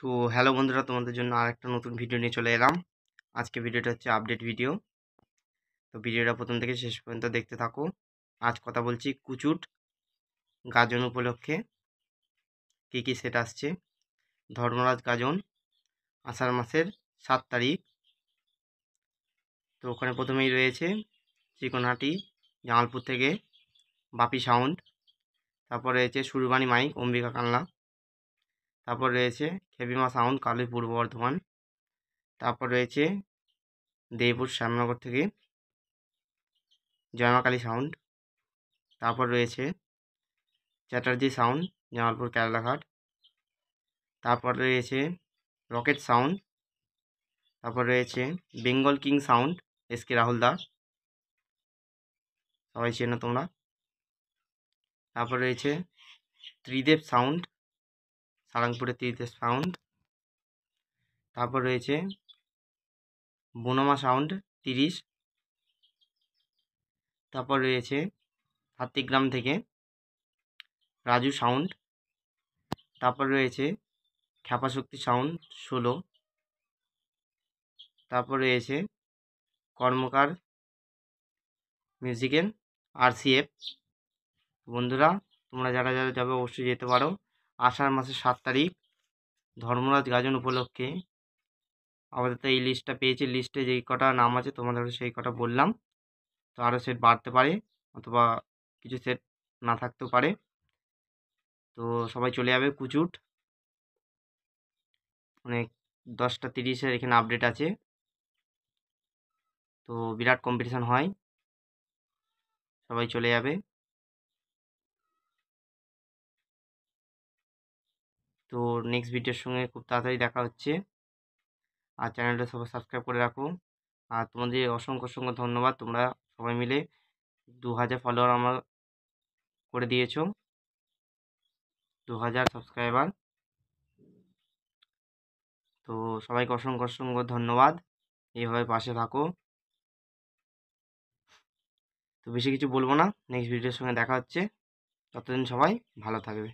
তো হ্যালো বন্ধুরা, তোমাদের জন্য আরেকটা নতুন ভিডিও নিয়ে চলে এলাম। আজকে ভিডিওটা হচ্ছে আপডেট ভিডিও। তো ভিডিওটা প্রথম থেকে শেষ পর্যন্ত দেখতে থাকো। আজ কথা বলছি কুচুট গাজন উপলক্ষে কী কী সেট আসছে। ধর্মরাজ গাজন আষাঢ় মাসের 7 তারিখ। তো ওখানে প্রথমেই রয়েছে চিকনহাটি জামালপুর থেকে বাপি সাউন্ড, তারপর রয়েছে সুরবাণী মাইক অম্বিকা কালনা, তারপর রয়েছে খেপিমা সাউন্ড কালী পূর্ব বর্ধমান, তারপর রয়েছে দেবপুর শ্যামনগর থেকে জয়মা কালী সাউন্ড, তারপর রয়েছে চ্যাটার্জি সাউন্ড জামালপুর কেরালাঘাট, তারপর রয়েছে রকেট সাউন্ড, তারপর রয়েছে Bengal king sound SK Rahul Das, সবাই চেনো তোমরা। তারপর রয়েছে ত্রিদেব সাউন্ড সারাংপুরের ত্রিদেব সাউন্ড, তারপর রয়েছে বনমা সাউন্ড 30, তারপর রয়েছে হাতিগ্রাম থেকে রাজু সাউন্ড, তারপর রয়েছে খ্যাপাশক্তি সাউন্ড 16, তারপর রয়েছে কর্মকার মিউজিকের RCF। বন্ধুরা, তোমরা যারা যারা যাবে অবশ্যই যেতে পারো। আষাঢ় মাসের 7 তারিখ ধর্মরাজ গাজন উপলক্ষে আপাতত এই লিস্টটা পেয়েছি। লিস্টে যেই কটা নাম আছে তোমাদের সেই কটা বললাম। তো আরও সেট বাড়তে পারে অথবা কিছু সেট না থাকতেও পারে। তো সবাই চলে যাবে কুচুট, অনেক 10টা 30-এর এখানে আপডেট আছে। তো বিরাট কম্পিটিশান হয়, সবাই চলে যাবে। তো নেক্সট ভিডিওর সঙ্গে খুব তাড়াতাড়ি দেখা হচ্ছে। আর চ্যানেলটা সবাই সাবস্ক্রাইব করে রাখো। আর তোমাদের অসংখ্য অসংখ্য ধন্যবাদ, তোমরা সবাই মিলে 2000 ফলোয়ার আমার করে দিয়েছো, 2000 সাবস্ক্রাইবার। তো সবাইকে অসংখ্য অসংখ্য ধন্যবাদ, এইভাবে পাশে থাকো। তো বেশি কিছু বলবো না, নেক্সট ভিডিওর সঙ্গে দেখা হচ্ছে। ততদিন সবাই ভালো থাকবে।